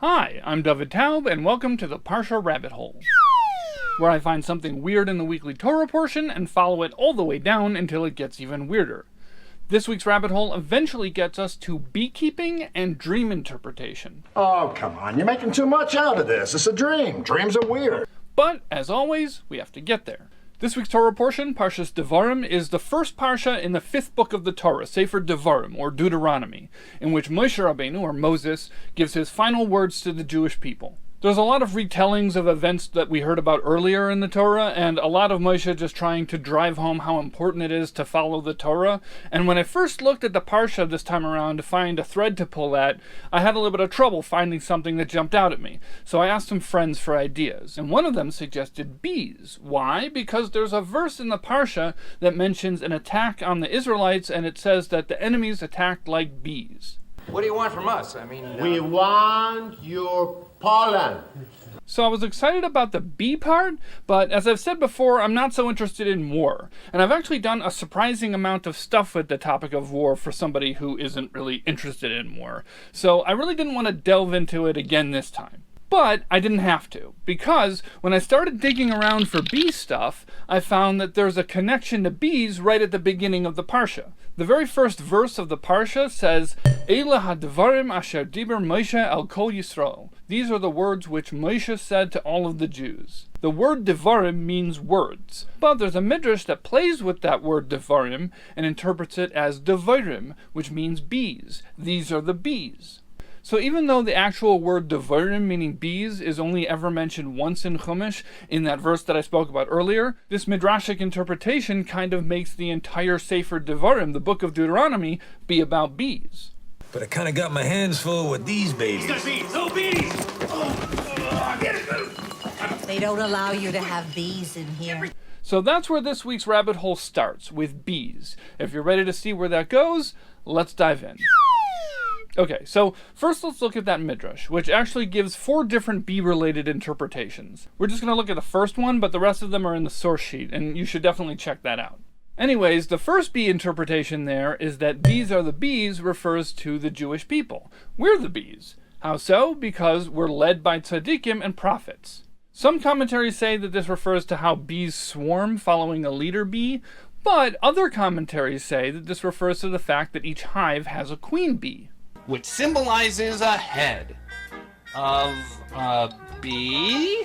Hi, I'm David Taub, and welcome to the Parshah Rabbit Hole, where I find something weird in the weekly Torah portion and follow it all the way down until it gets even weirder. This week's rabbit hole eventually gets us to beekeeping and dream interpretation. Oh, come on, you're making too much out of this. It's a dream. Dreams are weird. But, as always, we have to get there. This week's Torah portion, Parshas Devarim, is the first Parsha in the fifth book of the Torah, Sefer Devarim, or Deuteronomy, in which Moshe Rabbeinu, or Moses, gives his final words to the Jewish people. There's a lot of retellings of events that we heard about earlier in the Torah, and a lot of Moshe just trying to drive home how important it is to follow the Torah. And when I first looked at the Parsha this time around to find a thread to pull at, I had a little bit of trouble finding something that jumped out at me. So I asked some friends for ideas, and one of them suggested bees. Why? Because there's a verse in the Parsha that mentions an attack on the Israelites, and it says that the enemies attacked like bees. What do you want from us? We want your pollen. So I was excited about the bee part, but as I've said before, I'm not so interested in war. And I've actually done a surprising amount of stuff with the topic of war for somebody who isn't really interested in war. So I really didn't want to delve into it again this time. But I didn't have to, because when I started digging around for bee stuff, I found that there's a connection to bees right at the beginning of the Parsha. The very first verse of the Parsha says, Eila ha-devarim asher diber Moshe al kol Yisrael. These are the words which Moshe said to all of the Jews. The word Devarim means words, but there's a midrash that plays with that word Devarim and interprets it as Devarim, which means bees. These are the bees. So even though the actual word Devarim, meaning bees, is only ever mentioned once in Chumash, in that verse that I spoke about earlier, this midrashic interpretation kind of makes the entire Sefer Devarim, the book of Deuteronomy, be about bees. But I kind of got my hands full with these babies. He's got bees! No bees! Get it! They don't allow you to have bees in here. So that's where this week's rabbit hole starts, with bees. If you're ready to see where that goes, let's dive in. Okay, so first let's look at that midrash, which actually gives 4 different bee-related interpretations. We're just going to look at the first one, but the rest of them are in the source sheet, and you should definitely check that out. Anyways, the first bee interpretation there is that these are the bees refers to the Jewish people. We're the bees. How so? Because we're led by tzaddikim and prophets. Some commentaries say that this refers to how bees swarm following a leader bee, but other commentaries say that this refers to the fact that each hive has a queen bee, Which symbolizes a head of a bee?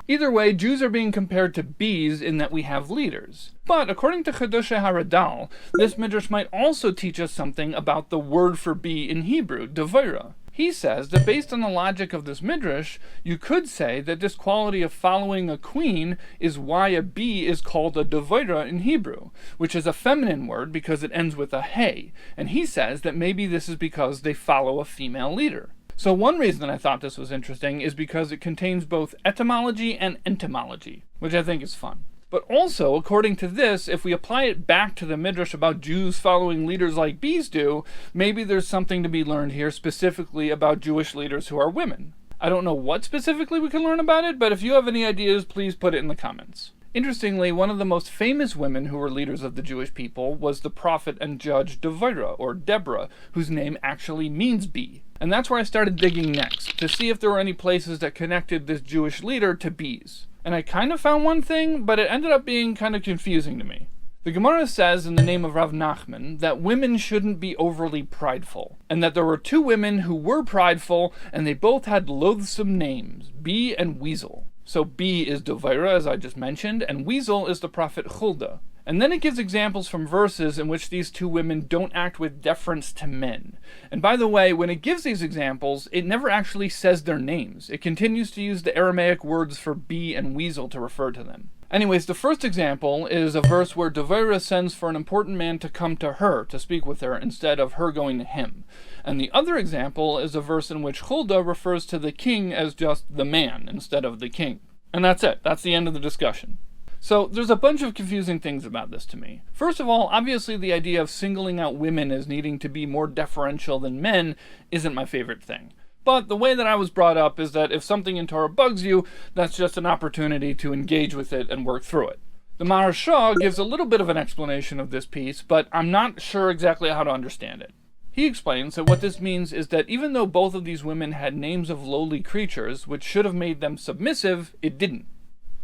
Either way, Jews are being compared to bees in that we have leaders. But according to Chedusha Haradal, this midrash might also teach us something about the word for bee in Hebrew, Debora. He says that based on the logic of this midrash, you could say that this quality of following a queen is why a bee is called a Debora in Hebrew, which is a feminine word because it ends with a hey, and he says that maybe this is because they follow a female leader. So one reason I thought this was interesting is because it contains both etymology and entomology, which I think is fun. But also, according to this, if we apply it back to the midrash about Jews following leaders like bees do, maybe there's something to be learned here specifically about Jewish leaders who are women. I don't know what specifically we can learn about it, but if you have any ideas, please put it in the comments. Interestingly, one of the most famous women who were leaders of the Jewish people was the prophet and judge Debora, or Debora, whose name actually means bee. And that's where I started digging next, to see if there were any places that connected this Jewish leader to bees. And I kind of found one thing, but it ended up being kind of confusing to me. The Gemara says in the name of Rav Nachman that women shouldn't be overly prideful, and that there were 2 women who were prideful, and they both had loathsome names, Bee and Weasel. So Bee is Dovira, as I just mentioned, and Weasel is the prophet Huldah. And then it gives examples from verses in which these 2 women don't act with deference to men. And by the way, when it gives these examples, it never actually says their names. It continues to use the Aramaic words for bee and weasel to refer to them. Anyways, the first example is a verse where Debora sends for an important man to come to her to speak with her instead of her going to him. And the other example is a verse in which Huldah refers to the king as just the man instead of the king. And that's it. That's the end of the discussion. So there's a bunch of confusing things about this to me. First of all, obviously the idea of singling out women as needing to be more deferential than men isn't my favorite thing. But the way that I was brought up is that if something in Torah bugs you, that's just an opportunity to engage with it and work through it. The Parshah gives a little bit of an explanation of this piece, but I'm not sure exactly how to understand it. He explains that what this means is that even though both of these women had names of lowly creatures, which should have made them submissive, it didn't.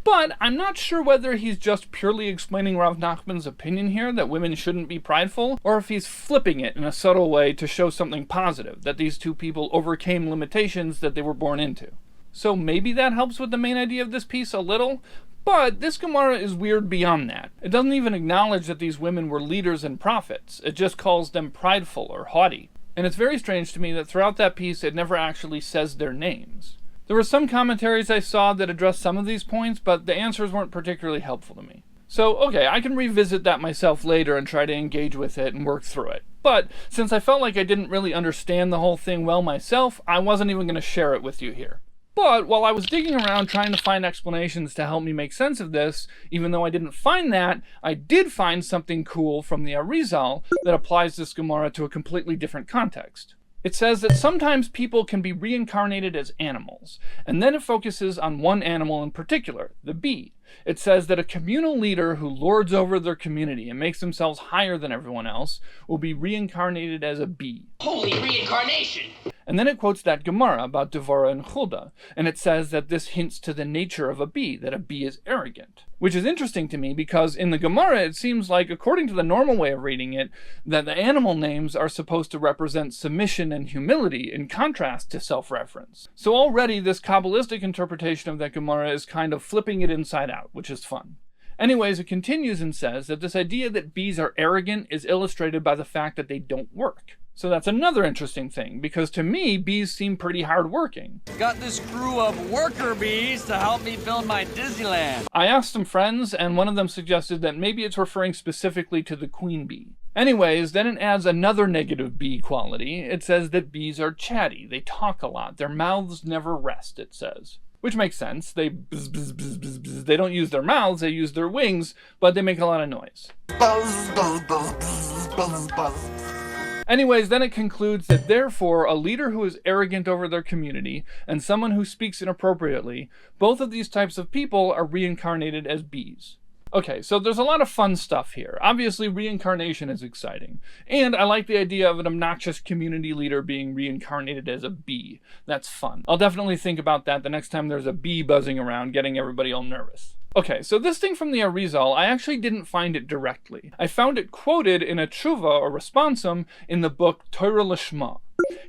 But I'm not sure whether he's just purely explaining Rav Nachman's opinion here that women shouldn't be prideful, or if he's flipping it in a subtle way to show something positive, that these two people overcame limitations that they were born into. So maybe that helps with the main idea of this piece a little, but this Gemara is weird beyond that. It doesn't even acknowledge that these women were leaders and prophets. It just calls them prideful or haughty. And it's very strange to me that throughout that piece it never actually says their names. There were some commentaries I saw that addressed some of these points, but the answers weren't particularly helpful to me. So, okay, I can revisit that myself later and try to engage with it and work through it. But since I felt like I didn't really understand the whole thing well myself, I wasn't even going to share it with you here. But while I was digging around trying to find explanations to help me make sense of this, even though I didn't find that, I did find something cool from the Arizal that applies this Gemara to a completely different context. It says that sometimes people can be reincarnated as animals, and then it focuses on one animal in particular, the bee. It says that a communal leader who lords over their community and makes themselves higher than everyone else will be reincarnated as a bee. Holy reincarnation! And then it quotes that Gemara about Debora and Huldah, and it says that this hints to the nature of a bee, that a bee is arrogant. Which is interesting to me because in the Gemara it seems like, according to the normal way of reading it, that the animal names are supposed to represent submission and humility in contrast to self-reference. So already this Kabbalistic interpretation of that Gemara is kind of flipping it inside out, which is fun. Anyways, it continues and says that this idea that bees are arrogant is illustrated by the fact that they don't work. So that's another interesting thing, because to me, bees seem pretty hardworking. Got this crew of worker bees to help me build my Disneyland. I asked some friends, and one of them suggested that maybe it's referring specifically to the queen bee. Anyways, then it adds another negative bee quality. It says that bees are chatty, they talk a lot, their mouths never rest, it says. Which makes sense. They bzz, bzz, bzz, bzz, bzz. They don't use their mouths, they use their wings, but they make a lot of noise. Buzz, buzz, buzz, bzz, buzz, buzz. Anyways, then it concludes that therefore a leader who is arrogant over their community and someone who speaks inappropriately, both of these types of people are reincarnated as bees. Okay, so there's a lot of fun stuff here. Obviously, reincarnation is exciting. And I like the idea of an obnoxious community leader being reincarnated as a bee. That's fun. I'll definitely think about that the next time there's a bee buzzing around, getting everybody all nervous. Okay, so this thing from the Arizal, I actually didn't find it directly. I found it quoted in a tshuva or responsum in the book Torah Lishma.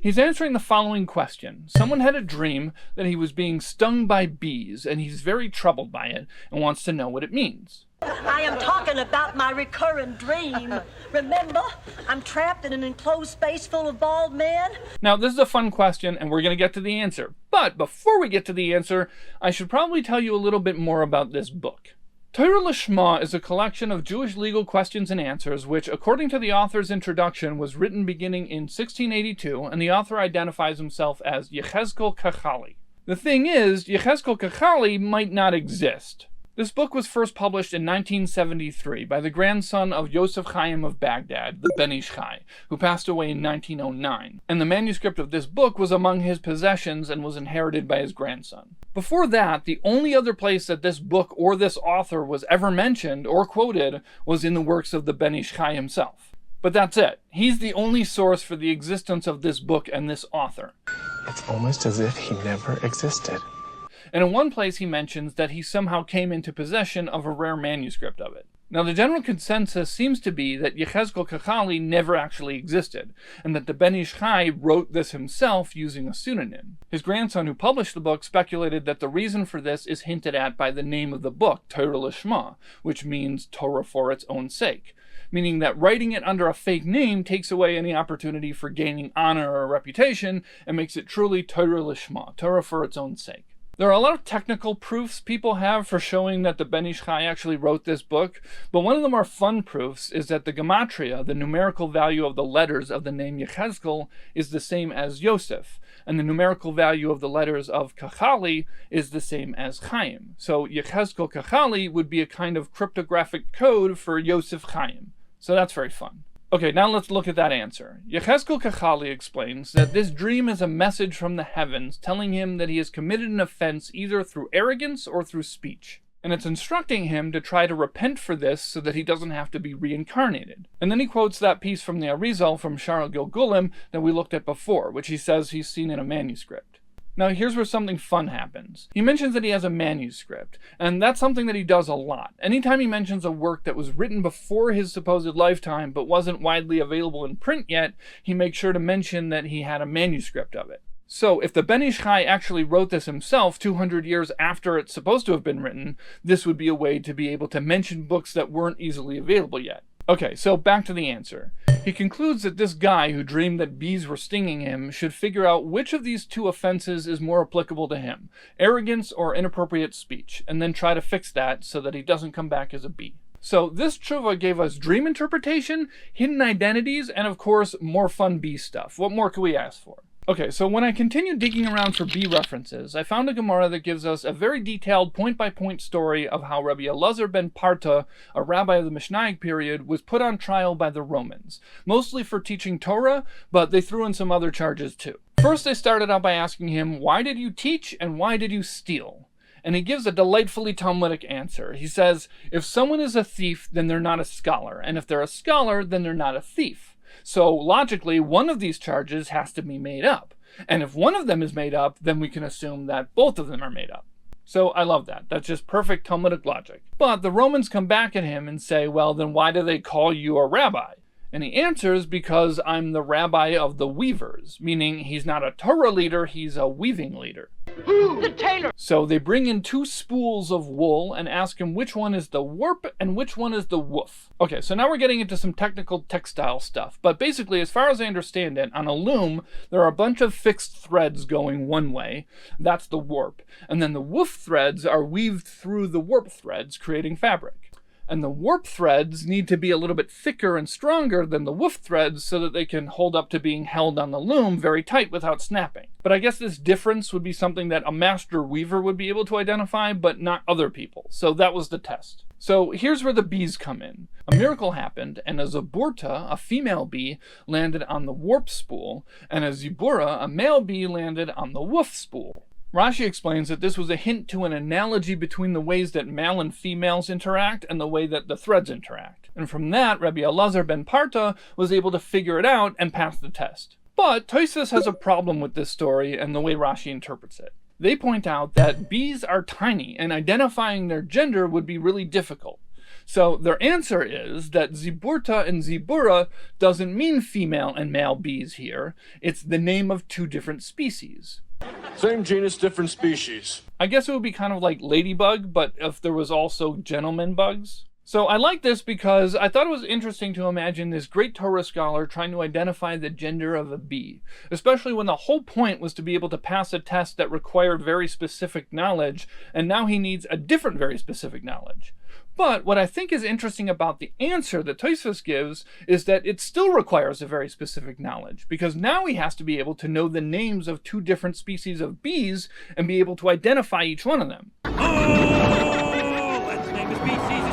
He's answering the following question. Someone had a dream that he was being stung by bees, and he's very troubled by it and wants to know what it means. I am talking about my recurring dream. Remember, I'm trapped in an enclosed space full of bald men. Now, this is a fun question, and we're going to get to the answer. But before we get to the answer, I should probably tell you a little bit more about this book. Torah Lishma is a collection of Jewish legal questions and answers, which, according to the author's introduction, was written beginning in 1682, and the author identifies himself as Yechezkel Kachali. The thing is, Yechezkel Kachali might not exist. This book was first published in 1973 by the grandson of Yosef Chaim of Baghdad, the Ben Ish Chai, who passed away in 1909, and the manuscript of this book was among his possessions and was inherited by his grandson. Before that, the only other place that this book or this author was ever mentioned or quoted was in the works of the Ben Ish Chai himself. But that's it. He's the only source for the existence of this book and this author. It's almost as if he never existed. And in one place he mentions that he somehow came into possession of a rare manuscript of it. Now the general consensus seems to be that Yechezkel Kachali never actually existed, and that the Ben Ish Chai wrote this himself using a pseudonym. His grandson who published the book speculated that the reason for this is hinted at by the name of the book, Torah Lishma, which means Torah for its own sake, meaning that writing it under a fake name takes away any opportunity for gaining honor or reputation and makes it truly Torah Lishma, Torah for its own sake. There are a lot of technical proofs people have for showing that the Ben Ish Chai actually wrote this book, but one of the more fun proofs is that the gematria, the numerical value of the letters of the name Yechezkel, is the same as Yosef, and the numerical value of the letters of Kachali is the same as Chaim. So Yechezkel Kachali would be a kind of cryptographic code for Yosef Chaim. So that's very fun. Okay, now let's look at that answer. Yechezkel Kachali explains that this dream is a message from the heavens telling him that he has committed an offense either through arrogance or through speech. And it's instructing him to try to repent for this so that he doesn't have to be reincarnated. And then he quotes that piece from the Arizal from Shar Gilgulim that we looked at before, which he says he's seen in a manuscript. Now here's where something fun happens. He mentions that he has a manuscript, and that's something that he does a lot. Anytime he mentions a work that was written before his supposed lifetime but wasn't widely available in print yet, he makes sure to mention that he had a manuscript of it. So if the Ben Ish Chai actually wrote this himself 200 years after it's supposed to have been written, this would be a way to be able to mention books that weren't easily available yet. Okay, so back to the answer. He concludes that this guy who dreamed that bees were stinging him should figure out which of these two offenses is more applicable to him, arrogance or inappropriate speech, and then try to fix that so that he doesn't come back as a bee. So this tshuva gave us dream interpretation, hidden identities, and of course, more fun bee stuff. What more could we ask for? Okay, so when I continued digging around for bee references, I found a Gemara that gives us a very detailed point-by-point story of how Rabbi Elazar ben Parta, a rabbi of the Mishnaic period, was put on trial by the Romans, mostly for teaching Torah, but they threw in some other charges too. First, they started out by asking him, why did you teach and why did you steal? And he gives a delightfully Talmudic answer. He says, if someone is a thief, then they're not a scholar, and if they're a scholar, then they're not a thief. So logically, one of these charges has to be made up. And if one of them is made up, then we can assume that both of them are made up. So I love that. That's just perfect Talmudic logic. But the Romans come back at him and say, well, then why do they call you a rabbi? And he answers, because I'm the rabbi of the weavers, meaning he's not a Torah leader, he's a weaving leader. The tailor! So they bring in 2 spools of wool and ask him which one is the warp and which one is the woof. Okay, so now we're getting into some technical textile stuff. But basically, as far as I understand it, on a loom, there are a bunch of fixed threads going one way. That's the warp. And then the woof threads are weaved through the warp threads, creating fabric. And the warp threads need to be a little bit thicker and stronger than the woof threads so that they can hold up to being held on the loom very tight without snapping. But I guess this difference would be something that a master weaver would be able to identify, but not other people. So that was the test. So here's where the bees come in. A miracle happened, and a Zaburta, a female bee, landed on the warp spool, and a Zibura, a male bee, landed on the woof spool. Rashi explains that this was a hint to an analogy between the ways that male and females interact and the way that the threads interact. And from that, Rabbi Elazar ben Parta was able to figure it out and pass the test. But Tosfos has a problem with this story and the way Rashi interprets it. They point out that bees are tiny and identifying their gender would be really difficult. So their answer is that Ziburta and Zibura doesn't mean female and male bees here. It's the name of 2 different species. Same genus, different species. I guess it would be kind of like ladybug, but if there was also gentleman bugs. So I like this because I thought it was interesting to imagine this great Torah scholar trying to identify the gender of a bee, especially when the whole point was to be able to pass a test that required very specific knowledge, and now he needs a different very specific knowledge. But what I think is interesting about the answer that Tosfos gives is that it still requires a very specific knowledge, because now he has to be able to know the names of 2 different species of bees and be able to identify each one of them. Oh! Let's name the species,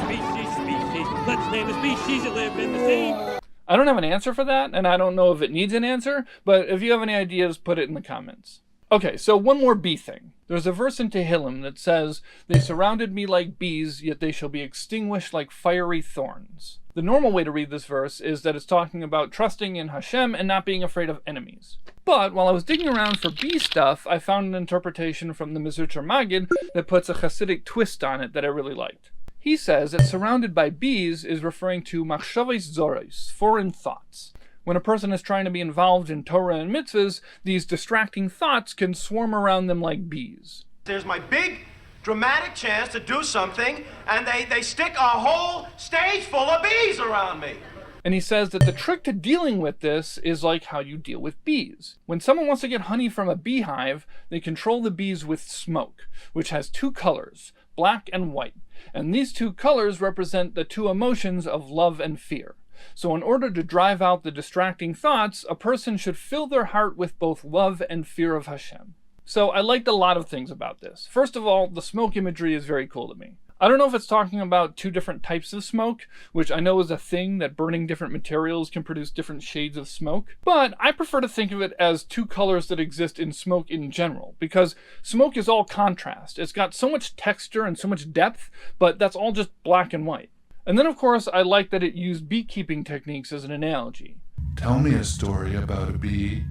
species. Let's name the species that live in the sea. I don't have an answer for that, and I don't know if it needs an answer, but if you have any ideas, put it in the comments. Okay, so one more bee thing. There's a verse in Tehillim that says, "They surrounded me like bees, yet they shall be extinguished like fiery thorns." The normal way to read this verse is that it's talking about trusting in Hashem and not being afraid of enemies. But while I was digging around for bee stuff, I found an interpretation from the Mizrahi Maggid that puts a Hasidic twist on it that I really liked. He says that surrounded by bees is referring to machshavos zoros, foreign thoughts. When a person is trying to be involved in Torah and mitzvahs, these distracting thoughts can swarm around them like bees. There's my big, dramatic chance to do something, and they stick a whole stage full of bees around me. And he says that the trick to dealing with this is like how you deal with bees. When someone wants to get honey from a beehive, they control the bees with smoke, which has 2 colors, black and white. And these 2 colors represent the 2 emotions of love and fear. So in order to drive out the distracting thoughts, a person should fill their heart with both love and fear of Hashem. So I liked a lot of things about this. First of all, the smoke imagery is very cool to me. I don't know if it's talking about two different types of smoke, which I know is a thing, that burning different materials can produce different shades of smoke, but I prefer to think of it as two colors that exist in smoke in general, because smoke is all contrast. It's got so much texture and so much depth, but that's all just black and white. And then of course I like that it used beekeeping techniques as an analogy. Tell me a story about a bee.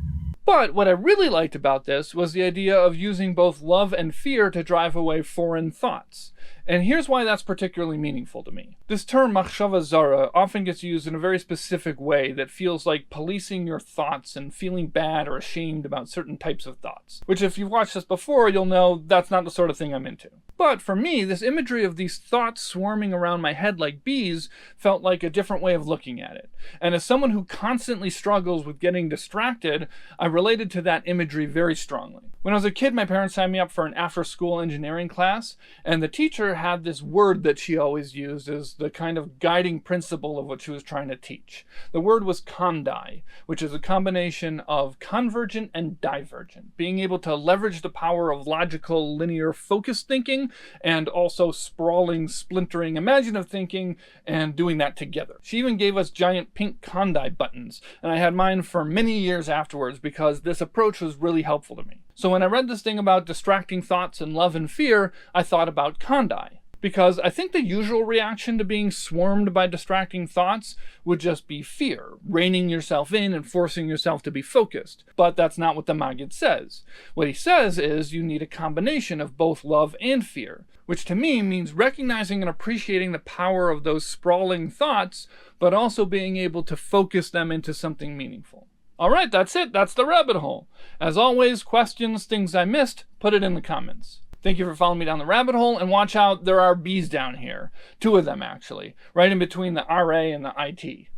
But what I really liked about this was the idea of using both love and fear to drive away foreign thoughts. And here's why that's particularly meaningful to me. This term machshava zara often gets used in a very specific way that feels like policing your thoughts and feeling bad or ashamed about certain types of thoughts. Which if you've watched this before, you'll know that's not the sort of thing I'm into. But for me, this imagery of these thoughts swarming around my head like bees felt like a different way of looking at it. And as someone who constantly struggles with getting distracted, I related to that imagery very strongly. When I was a kid, my parents signed me up for an after-school engineering class, and the teacher had this word that she always used as the kind of guiding principle of what she was trying to teach. The word was kandai, which is a combination of convergent and divergent, being able to leverage the power of logical, linear, focused thinking, and also sprawling, splintering, imaginative thinking, and doing that together. She even gave us giant pink kandai buttons, and I had mine for many years afterwards because this approach was really helpful to me. So when I read this thing about distracting thoughts and love and fear, I thought about kandai. Because I think the usual reaction to being swarmed by distracting thoughts would just be fear, reining yourself in and forcing yourself to be focused. But that's not what the Maggid says. What he says is you need a combination of both love and fear, which to me means recognizing and appreciating the power of those sprawling thoughts, but also being able to focus them into something meaningful. Alright, that's it. That's the rabbit hole. As always, questions, things I missed, put it in the comments. Thank you for following me down the rabbit hole, and watch out, there are bees down here. 2 of them, actually. Right in between the RA and the IT.